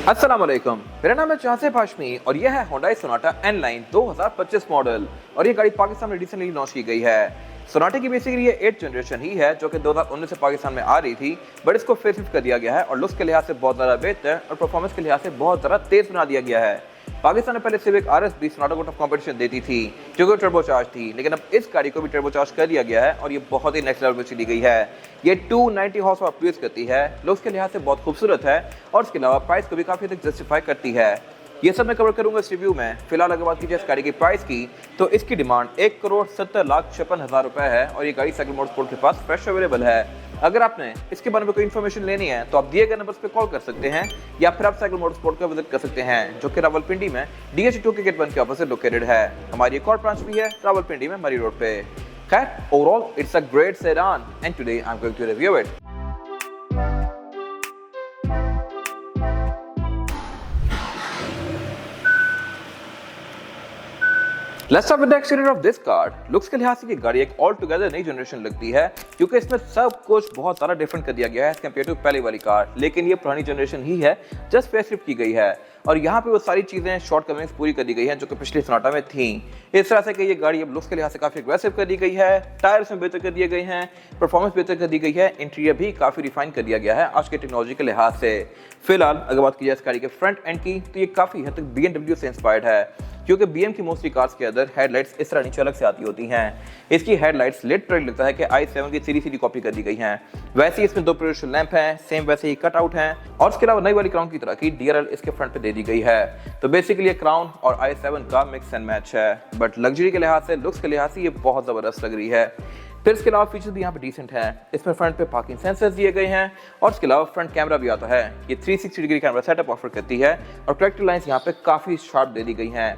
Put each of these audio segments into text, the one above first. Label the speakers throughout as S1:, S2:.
S1: अस्सलाम वालेकुम, मेरा नाम है चासिफ हाशमी और यह है Hyundai Sonata N-Line 2025 मॉडल और ये गाड़ी पाकिस्तान में रिसेंटली लॉन्च की गई है। सोनाटा की बेसिकली ये 8th जनरेशन ही है जो कि 2019 से पाकिस्तान में आ रही थी, बट इसको फेसलिफ्ट कर दिया गया है और लुक्स के लिहाज से बहुत ज़्यादा बेहतर और परफॉर्मेंस के लिहाज से बहुत ज़्यादा तेज बना दिया गया है। पाकिस्तान में पहले सिविक RS भी सोनाटा को टफ कंपटीशन देती थी जो कि टर्बोचार्ज थी, लेकिन अब इस गाड़ी को भी टर्बोचार्ज कर दिया गया है और ये बहुत ही नेक्स्ट लेवल पर चली गई है। ये 290 हॉर्स पावर प्रोड्यूस करती है, लुक्स के लिहाज से बहुत खूबसूरत है और इसके अलावा प्राइस को भी काफ़ी हद तक जस्टिफाई करती है। ये सब मैं कवर करूंगा इस रिव्यू में। फिलहाल अगर बात कीजिए इस गाड़ी की प्राइस की तो इसकी डिमांड 1,70,56,000 रुपए है और ये गाड़ी साइकिल मोटरस्पोर्ट के पास फ्रेश अवेलेबल है। अगर आपने इसके बारे में कोई इन्फॉर्मेशन लेनी है तो आप दिए गए नंबर्स पे कॉल कर सकते हैं या फिर आप साइकिल मोटरस्पोर्ट का विजिट कर सकते हैं जो कि रावलपिंडी में DH2 के गेट 1 के ऑपोजिट लोकेटेड है। हमारी एक और ब्रांच भी है रावलपिंडी में मरी रोड पे। खैर, overall it's a great sedan and today I am going to review it. Let's start with the exterior of this car. Looks के लिहाज से ये गाड़ी एक ऑल टुगेदर नई जनरेशन लगती है क्योंकि इसमें सब कुछ बहुत सारा डिफरेंट कर दिया गया है कंपेयर टू पहले वाली कार, लेकिन ये पुरानी जनरेशन ही है, जस्ट फेसलिफ्ट की गई है और यहाँ पे वो सारी चीजें शॉर्टकमिंग्स पूरी कर दी गई हैं जो कि पिछली सोनाटा में थी। इस तरह से कि ये गाड़ी अब लुक्स के लिहाज से काफी अग्रेसिव कर दी गई है, टायर्स में बेहतर कर दिए गए हैं, परफॉर्मेंस बेहतर कर दी गई है, इंटीरियर भी काफी रिफाइन कर दिया गया है आज के टेक्नोलॉजी के लिहाज से। फिलहाल अगर बात की जाए इस गाड़ी के फ्रंट एंड की तो ये काफी हद तक BMW से इंस्पायर्ड है क्योंकि BM की मोस्टली कार्स के अंदर हेडलाइट्स इस तरह नीचे अलग से आती होती हैं। इसकी हेडलाइट्स लिटरली लगता है कि i7 की सीधी कॉपी कर दी गई हैं। वैसे ही इसमें 2 प्रोजेक्शन लैंप हैं, सेम वैसे ही कट आउट हैं और इसके अलावा नई वाली क्राउन की तरह की DRL इसके फ्रंट पे दे दी गई है। तो बेसिकली ये क्राउन और i7 का मिक्स एंड मैच है, बट लग्जरी के लिहाज से, लुक्स के लिहाज से ये बहुत जबरदस्त लग रही है। फिर इसके अलावा फीचर्स भी यहाँ पे डिसेंट हैं। इसमें फ्रंट पे पार्किंग सेंसर्स दिए गए हैं और इसके अलावा फ्रंट कैमरा भी आता है। ये 360 डिग्री कैमरा सेटअप ऑफर करती है और करेक्टर लाइंस यहाँ पे काफी शार्प दे दी गई हैं।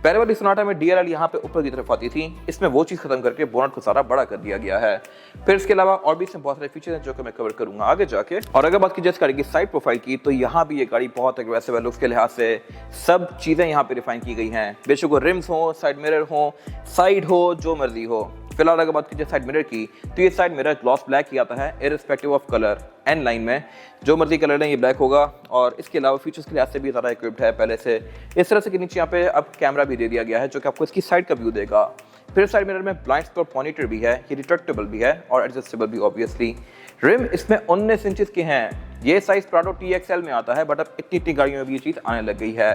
S1: पहले वाली सोनाटा में DRL यहाँ पे ऊपर की तरफ आती थी, इसमें वो चीज़ खत्म करके बोनट को सारा बड़ा कर दिया गया है। फिर इसके अलावा और भी इसमें बहुत सारे फीचर्स हैं जो कि मैं कवर करूंगा आगे जाके। और अगर बात की जाए इस गाड़ी की साइड प्रोफाइल की तो यहाँ भी ये गाड़ी बहुत अग्रेसिव है, लुक्स के लिहाज से सब चीज़ें यहाँ पे रिफाइन की गई हैं, बेशक वो रिम्स हो, साइड मिरर हो, साइड हो, जो मर्जी हो। फिलहाल अगर बात कीजिए साइड मिरर की तो ये साइड मिरर ग्लॉस ब्लैक ही आता है इररिस्पेक्टिव ऑफ कलर। N-Line में जो मर्जी कलर है ये ब्लैक होगा और इसके अलावा फीचर्स के लिहाज से भी ज़्यादा इक्विप्ड है पहले से। इस तरह से कि नीचे यहाँ पे अब कैमरा भी दे दिया गया है जो कि आपको इसकी साइड का व्यू देगा। फिर साइड मिरर में ब्लाइंड स्पॉट मॉनिटर भी है, ये रिट्रैक्टेबल भी है और एडजस्टेबल भी ऑब्वियसली। रिम इसमें 19 इंचेस के हैं, ये साइज प्राडो TXL में आता है, बट अब इतनी गाड़ियों में भी ये चीज़ आने लग गई है।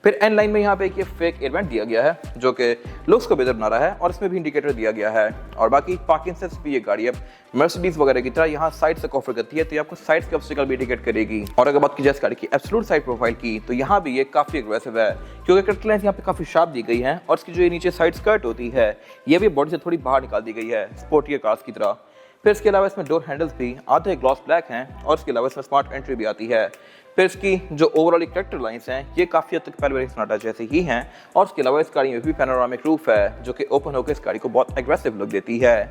S1: फिर N-Line में यहाँ पे एक ये फेक एयरवेंट दिया गया है जो कि लुक्स को बेहतर बना रहा है और इसमें भी इंडिकेटर दिया गया है। और बाकी पार्किंग सेंस भी ये गाड़ी अब मर्सिडीज वगैरह की तरह यहाँ साइड से ऑफर करती है, तो ये आपको साइड के ऑब्स्टिकल भी इंडिकेट करेगी। और अगर बात की जाए इस गाड़ी की एब्सोल्यूट साइड प्रोफाइल की तो यहाँ भी ये काफी अग्रेसिव है क्योंकि कट लाइंस यहाँ पे काफी शार्प दी गई है और इसकी जो ये नीचे साइड स्कर्ट होती है ये भी बॉडी से थोड़ी बाहर निकाल दी गई है स्पोर्टियर कार्स की तरह। फिर इसके अलावा इसमें डोर हैंडल्स भी आधे ग्लॉस ब्लैक हैं और इसके अलावा इसमें स्मार्ट एंट्री भी आती है। फिर इसकी जो ओवरऑल करेक्टर लाइंस हैं ये काफ़ी हद तक पहले वाली सोनाटा जैसे ही हैं और इसके अलावा इस गाड़ी में भी पैनोरामिक रूफ है जो कि ओपन होकर इस गाड़ी को बहुत एग्रेसिव लुक देती है।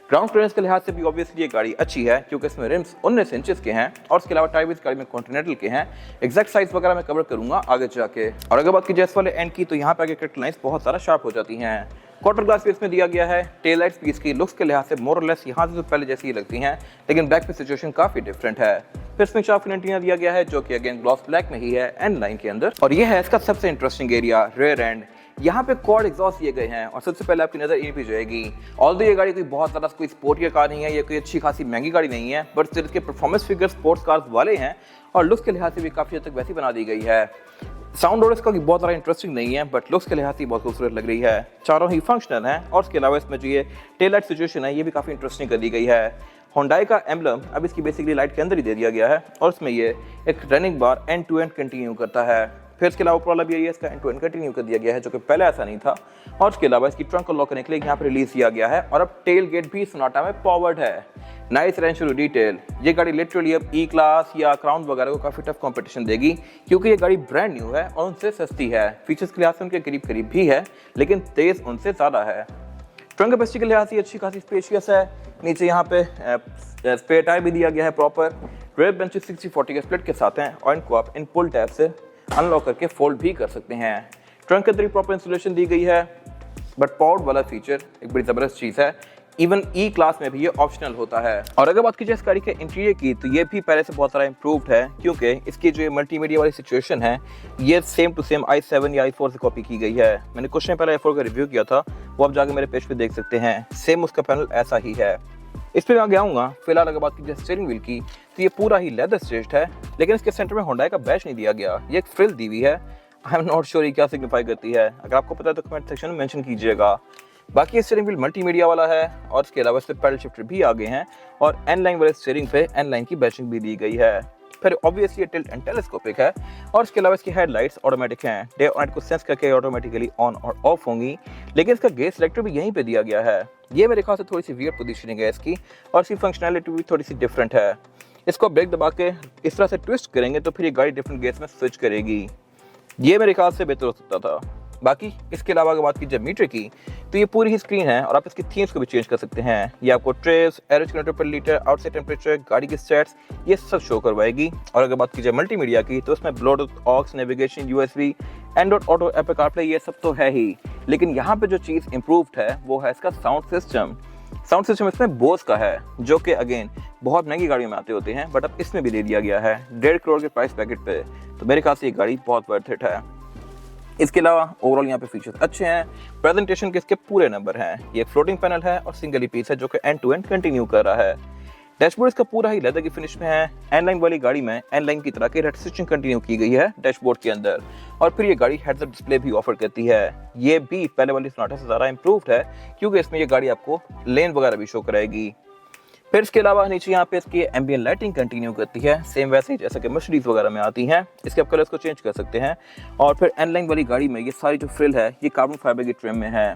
S1: ग्राउंड क्लियरेंस के लिहाज से भी ऑब्वियसली ये गाड़ी अच्छी है क्योंकि इसमें रिम्स 19 इंचेस के हैं और इसके अलावा टायर भी इस गाड़ी में कॉन्टिनेंटल के हैं। एग्जैक्ट साइज वगैरह मैं कवर करूंगा आगे जाके। और अगर बात की जाए इस वाले एंड की तो यहाँ पे आगे करेक्टर लाइंस बहुत सारा शार्प हो जाती हैं। क्वार्टर ग्लास भी इसमें दिया गया है। टेल लाइट्स भी इसकी लुक्स के लिहाज से मोर और लेस यहाँ से तो पहले जैसी ही लगती हैं, लेकिन बैक पे सिचुएशन काफी डिफरेंट है। फिर इसमें शार्प एंटीना दिया गया है जो कि अगेन ग्लॉस ब्लैक में ही है N-Line के अंदर। और यह है इसका सबसे इंटरेस्टिंग एरिया, रेयर एंड। यहाँ पे क्वाड एग्जॉस्ट दिए गए हैं और सबसे पहले आपकी नजर इन पे जाएगी। ऑल्दो ये गाड़ी कोई बहुत ज्यादा कोई स्पोर्टियर कार नहीं है, ये कोई अच्छी खासी महंगी गाड़ी नहीं है, बट सिर्फ इसके परफॉर्मेंस फिगर स्पोर्ट्स कार्स वाले हैं और लुक्स के लिहाज से भी काफी हद तक वैसी बना दी गई है। साउंड और इसका बहुत ज़्यादा इंटरेस्टिंग नहीं है, बट लुक्स के लिहाज से बहुत खूबसूरत लग रही है। चारों ही फंक्शनल हैं और इसके अलावा इसमें जो ये टेल लाइट सिचुएशन है ये भी काफ़ी इंटरेस्टिंग कर दी गई है। Hyundai का एम्बलम अब इसकी बेसिकली लाइट के अंदर ही दे दिया गया है और इसमें ये एक running bar end to end continue करता है। फिर इसके अलावा ऊपर भी है इसका एंड टू एंड कंटिन्यू कर दिया गया है जो कि पहले ऐसा नहीं था। और इसके अलावा इसकी ट्रंक को लॉक करने के लिए यहाँ पर रिलीज किया गया है और अब टेल गेट भी सोनाटा में पावर्ड है। नाइस रेंशो डिटेल। ये गाड़ी लिटरली अब E क्लास या क्राउन वगैरह को काफी टफ कंपटीशन देगी क्योंकि ये गाड़ी ब्रांड न्यू है और उनसे सस्ती है। फीचर्स के लिहाज से उनके करीब करीब भी है लेकिन तेज उनसे ज्यादा है। ट्रंक कैपेसिटी के लिहाज से अच्छी खासी स्पेशियस है। नीचे यहाँ पे स्पेयर टायर भी दिया गया है प्रॉपर। रेयर बेंचेस 60-40 के स्प्लिट के साथ हैं और इनको आप इन पुल टैब से अनलॉक करके फोल्ड भी कर सकते हैं। ट्रंक के अंदर प्रॉपर इंसुलेशन दी गई है, बट पावर्ड वाला फीचर एक बड़ी ज़बरदस्त चीज़ है इवन ई क्लास में भी ये ऑप्शनल होता है। और अगर बात की जाए इस गाड़ी के इंटीरियर की, तो ये भी पहले से बहुत सारा इम्प्रूव्ड है, क्योंकि इसकी जो मल्टीमीडिया वाली सिचुएशन है ये सेम टू सेम i7 या i4 से कॉपी की गई है। मैंने कुछ टाइम पहले i4 का रिव्यू किया था, वो आप जाके मेरे पेज पे देख सकते हैं। सेम उसका पैनल ऐसा ही है। इस पे मैं आगे आऊँगा। फिलहाल अगर बात की जाए स्टीयरिंग व्हील की, तो ये पूरा ही लेदर स्टिच्ड है, लेकिन इसके सेंटर में होंडा का बैच नहीं दिया गया, ये एक फ्रिल दी हुई है। आई एम नॉट श्योर ये क्या सिग्निफाई करती है। अगर आपको पता है तो कमेंट सेक्शन में मेंशन कीजिएगा। बाकी स्टीयरिंग व्हील मल्टीमीडिया वाला है और इसके अलावा इस पे पैडल शिफ्टर भी आ गए हैं और एन लाइन वाले स्टीयरिंग पे एन लाइन की बैचिंग भी दी गई है। फिर ऑब्वियसली ये टिल्ट एंड टेलीस्कोपिक है और इसके अलावा इसकी हेडलाइट्स ऑटोमेटिक हैं। डे और नाइट को सेंस करके ऑटोमेटिकली ऑन और ऑफ होंगी, लेकिन इसका गेट सिलेक्टर भी यहीं पे दिया गया है। ये मेरे ख्याल से थोड़ी सी वियर्ड पोजीशनिंग है इसकी और इसकी फंक्शनैलिटी भी थोड़ी सी डिफरेंट है। इसको ब्रेक दबा के इस तरह से ट्विस्ट करेंगे तो फिर ये गाड़ी डिफरेंट गेट्स में स्विच करेगी। ये मेरे ख्याल से बेहतर हो सकता था। बाकी इसके अलावा अगर बात की जाए मीटर की, तो ये पूरी ही स्क्रीन है और आप इसकी थीम्स को भी चेंज कर सकते हैं। ये आपको ट्रेस, एवरेज किलोमीटर पर लीटर, आउटसाइड टेम्परेचर, गाड़ी की स्टैट्स, ये सब शो करवाएगी। और अगर बात की जाए मल्टीमीडिया की, तो उसमें Bluetooth, aux, navigation, USB, Android Auto, Apple CarPlay, ये सब तो है ही, लेकिन यहाँ पे जो चीज़ इम्प्रूव्ड है वो है इसका साउंड सिस्टम। साउंड सिस्टम इसमें बोस का है, जो कि अगेन बहुत महंगी गाड़ियों में आते होते हैं, बट अब इसमें भी दे दिया गया है 1.5 करोड़ के प्राइस पैकेट पे। तो मेरे ख्याल से ये गाड़ी बहुत वर्थ इट है। इसके अलावा ओवरऑल यहाँ पे फीचर्स अच्छे हैं। प्रेजेंटेशन के इसके पूरे नंबर हैं। ये फ्लोटिंग पैनल है और सिंगल ही पीस है, जो कि एंड टू एंड कंटिन्यू कर रहा है। डैशबोर्ड इसका पूरा ही लेदर की फिनिश में है। एन लाइन वाली गाड़ी में एन लाइन की तरह की रेड स्टिचिंग कंटिन्यू की गई है डैशबोर्ड के अंदर। और फिर ये गाड़ी हेड्स अप डिस्प्ले भी ऑफर करती है। ये भी पहले वाली सोनाटा से ज़्यादा इम्प्रूव्ड है, क्योंकि इसमें ये गाड़ी आपको लेन वगैरह भी शो कराएगी। फिर इसके अलावा नीचे यहाँ पे इसकी एम्बिएंट लाइटिंग कंटिन्यू करती है, सेम वैसे ही जैसा कि मर्सिडीज वगैरह में आती हैं। इसके आप कलर्स को चेंज कर सकते हैं। और फिर एन लाइन वाली गाड़ी में ये सारी जो फ्रिल है ये कार्बन फाइबर की ट्रिम में है।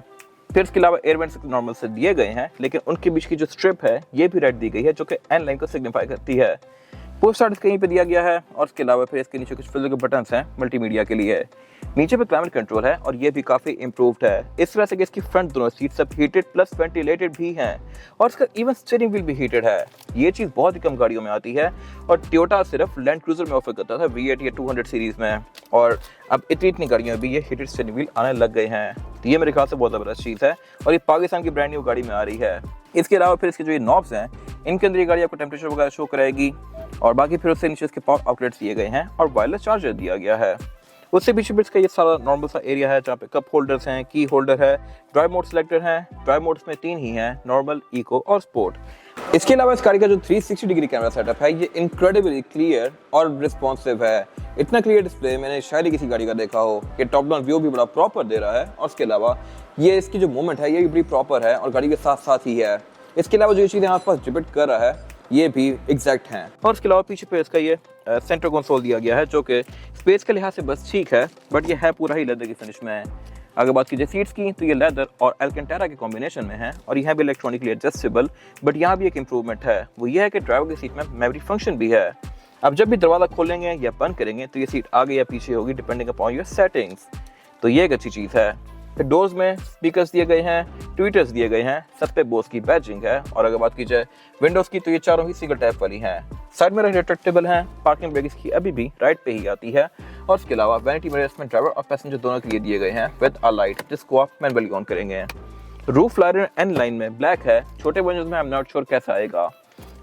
S1: फिर इसके अलावा एयर वेंट्स नॉर्मल से दिए गए हैं, लेकिन उनके बीच की जो स्ट्रिप है ये भी रेड दी गई है, जो कि एन लाइन को सिग्निफाई करती है। पुश स्टार्ट कहीं पे दिया गया है और इसके अलावा फिर इसके नीचे कुछ फिजिकल बटन्स हैं मल्टीमीडिया के लिए। नीचे पे क्लाइमेट कंट्रोल है और ये भी काफ़ी इम्प्रूव्ड है, इस वजह से कि इसकी फ्रंट दोनों सीट सब हीटेड प्लस वेंटिलेटेड भी हैं और इसका इवन स्टीयरिंग व्हील भी हीटेड है। ये चीज़ बहुत ही कम गाड़ियों में आती है और टोयोटा सिर्फ लैंड क्रूजर में ऑफर करता था V8 या 200 सीरीज में, और अब इतनी गाड़ियों में भी ये हीटेड स्टीयरिंग व्हील आने लग गए हैं। तो ये मेरे ख्याल से बहुत ज़बरदस्त चीज़ है और ये पाकिस्तान की ब्रांड न्यू गाड़ी में आ रही है। इसके अलावा फिर इसके जो ये नॉब्स हैं, इनके अंदर ये गाड़ी आपको टेम्परेचर वगैरह शो कराएगी और बाकी फिर उससे नीचे इसके पावर आउटलेट्स दिए गए हैं और वायरलेस चार्जर दिया गया है। उससे पीछे भी इसका ये सारा नॉर्मल सा एरिया है, जहाँ पे कप होल्डर्स हैं, की होल्डर है, ड्राइव मोड सिलेक्टर है। ड्राइव मोड्स में 3 ही हैं, नॉर्मल, इको और स्पोर्ट। इसके अलावा इस गाड़ी का जो 360 डिग्री कैमरा सेटअप है ये इनक्रेडिबली क्लियर और रिस्पॉन्सिव है। इतना क्लियर डिस्प्ले मैंने शायद ही किसी गाड़ी का देखा हो। ये टॉप डाउन व्यू भी बड़ा प्रॉपर दे रहा है और इसके अलावा ये इसकी जो मूवमेंट है ये भी बड़ी प्रॉपर है और गाड़ी के साथ साथ ही है। इसके अलावा जो चीज़ें आसपास डिपिक्ट कर रहा है ये भी एग्जैक्ट हैं। और इसके अलावा पीछे पे इसका ये सेंटर कंसोल दिया गया है, जो कि स्पेस के लिहाज से बस ठीक है, बट ये है पूरा ही लेदर की फिनिश में है। अगर बात कीजिए सीट्स की, तो ये लेदर और एल्केंटारा के कॉम्बिनेशन में है और यहाँ भी इलेक्ट्रॉनिकली एडजस्टेबल, बट यहाँ भी एक इम्प्रूवमेंट है। वो ये है कि ड्राइवर की सीट में मेमोरी फंक्शन भी है। अब जब भी दरवाज़ा खोलेंगे या बंद करेंगे तो ये सीट आगे या पीछे होगी डिपेंडिंग अपॉन योर सेटिंग्स, तो ये एक अच्छी चीज़ है। फिर डोर्स में स्पीकर्स दिए गए हैं, ट्विटर्स दिए गए हैं, सब पे बोस की बैजिंग है। और अगर बात की जाए विंडोज की, तो ये चारों ही सिंगल टैप वाली हैं। साइड में रिट्रैक्टेबल हैं। पार्किंग ब्रेक इसकी अभी भी राइट पे ही आती है और इसके अलावा वैनिटी मिरर्स में ड्राइवर और पैसेंजर दोनों के लिए दिए गए हैं विद अ लाइट, जिसको आप मैनुअली ऑन करेंगे। रूफ लाइनर एन लाइन में ब्लैक है, छोटे वर्जन में आई एम नॉट श्योर कैसा आएगा।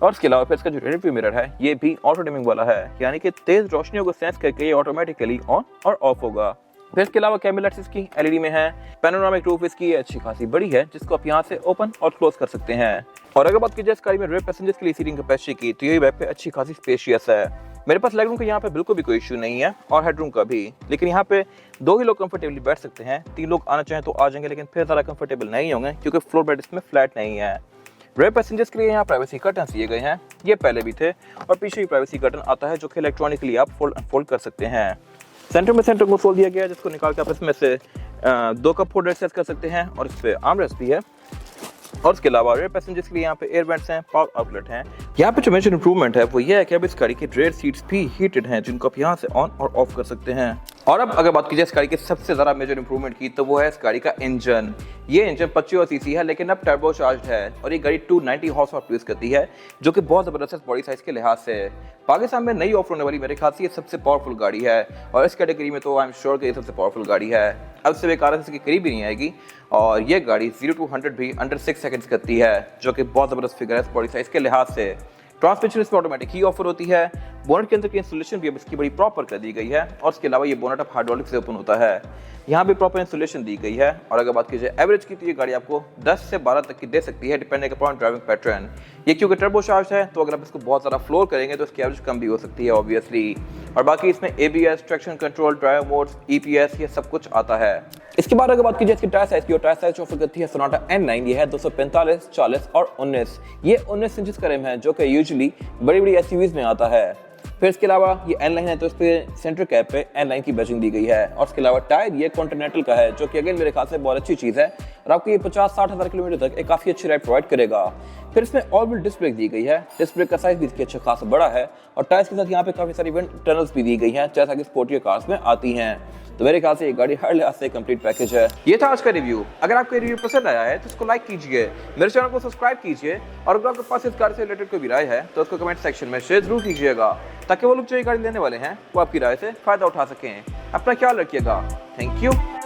S1: और इसके अलावा फिर इसका जो रियर व्यू मिरर है ये भी ऑटो डिमिंग वाला है, यानी कि तेज रोशनियों को सेंस करके ये ऑटोमेटिकली ऑन और ऑफ होगा। फिर इसके अलावा कैमरा लाइट्स इसकी एलईडी में है। पैनोरामिक रूफ इसकी अच्छी खासी बड़ी है, जिसको आप यहाँ से ओपन और क्लोज कर सकते हैं। और अगर बात की जाए इस गाड़ी में रेयर पैसेंजर्स के लिए सीटिंग कैपेसिटी की, तो ये वेब पे अच्छी खासी स्पेशियस है। मेरे पास लेग रूम का यहाँ पे बिल्कुल भी कोई इशू नहीं है और हेडरूम का भी, लेकिन यहाँ पे 2 ही लोग कंफर्टेबली बैठ सकते हैं। 3 लोग आना चाहें तो आ जाएंगे, लेकिन फिर ज़्यादा कंफर्टेबल नहीं होंगे क्योंकि फ्लोर बेड इसमें फ्लैट नहीं है। रेयर पैसेंजर्स के लिए यहाँ प्राइवेसी कर्टन दिए गए हैं, ये पहले भी थे और पीछे भी प्राइवेसी कर्टन आता है, जो कि इलेक्ट्रॉनिकली आप फोल्ड कर सकते हैं। सेंटर में सेंटर कंसोल दिया गया है, जिसको निकाल के आप इसमें से 2 कप होल्डर सेट कर सकते हैं और इस पे आर्मरेस्ट भी है। और इसके अलावा रेयर पैसेंजर्स के लिए यहाँ पे एयर वेंट्स हैं, पावर आउटलेट हैं। यहाँ पे जो मेजर इंप्रूवमेंट है वो ये है कि अब इस गाड़ी की रेयर सीट्स भी हीटेड हैं, जिनको आप यहाँ से ऑन और ऑफ कर सकते हैं। और अब अगर बात की जाए इस गाड़ी की सबसे ज़्यादा मेजर इंप्रूवमेंट की, तो वो है इस गाड़ी का इंजन। ये इंजन 25 सीसी है, लेकिन अब टर्बो चार्ज है और ये गाड़ी 290 हॉर्स पावर प्रोड्यूस करती है, जो कि बहुत ज़बरदस्त बॉडी साइज के लिहाज से पाकिस्तान में नई ऑफ रोड वाली मेरे ख्याल से ये सबसे पावरफुल गाड़ी है और इस कैटेगरी में तो आई एम श्योर कि ये सबसे पावरफुल गाड़ी है। अब से कार इसके करीब भी नहीं आएगी। और ये गाड़ी 0 to 100 भी अंडर 6 सेकंड्स करती है, जो कि बहुत ज़बरदस्त फिगर है बॉडी साइज के लिहाज से। ट्रांसमिशन इसमें ऑटोमेटिक ही ऑफर होती है। बोनट के अंदर की इंसुलेशन भी अब इसकी बड़ी प्रॉपर कर दी गई है और इसके अलावा ये बोनट अब हाइड्रोलिक से ओपन होता है। यहाँ भी प्रॉपर इंसुलेशन दी गई है। और अगर बात कीजिए एवरेज की, तो ये गाड़ी आपको 10 से 12 तक की दे सकती है, डिपेंडिंग अपॉन ड्राइविंग पैटर्न। ये क्योंकि टर्बो चार्ज है, तो अगर आप इसको बहुत ज़्यादा फ्लोर करेंगे तो इसकी एवरेज कम भी हो सकती है ऑब्वियसली। और बाकी इसमें ABS, traction control, drive modes, EPS, ये सब कुछ आता है। इसके बाद अगर बात कीजिए इसकी टायर साइज की, और टायर साइज ऑफर करती है सोनाटा N9। ये है 245, 40 और 19। ये 19 इंचेस का रिम है, जो कि यूजुअली बड़ी बड़ी SUVs में आता है। फिर इसके अलावा ये N9 है, तो इस पर सेंटर कैप पे N9 की बैजिंग दी गई है। और इसके अलावा टायर ये कॉन्टिनेंटल का है, जो कि अगेन मेरे ख्याल से बहुत अच्छी चीज़ है और आपको ये 50-60 हज़ार किलोमीटर तक एक काफ़ी अच्छी राइड प्रोवाइड करेगा। फिर इसमें ऑल व्हील डिस्क ब्रेक दी गई है। डिस्क ब्रेक का साइज भी इसकी अच्छा खासा बड़ा है और टायर्स के साथ यहाँ पे काफ़ी सारी विंड टनल्स भी दी गई हैं, जैसा कि स्पोर्टियर कार्स में आती हैं। तो मेरे ख्याल से ये गाड़ी हर लिहाज से कंप्लीट पैकेज है। ये था आज का रिव्यू। अगर आपको ये रिव्यू पसंद आया है तो इसको लाइक कीजिए, मेरे चैनल को सब्सक्राइब कीजिए, और अगर आपके पास इस कार से रिलेटेड कोई भी राय है तो उसको कमेंट सेक्शन में शेयर जरूर कीजिएगा, ताकि वो लोग जो ये गाड़ी लेने वाले हैं वो आपकी राय से फायदा उठा सकें। अपना ख्याल रखिएगा। Thank you.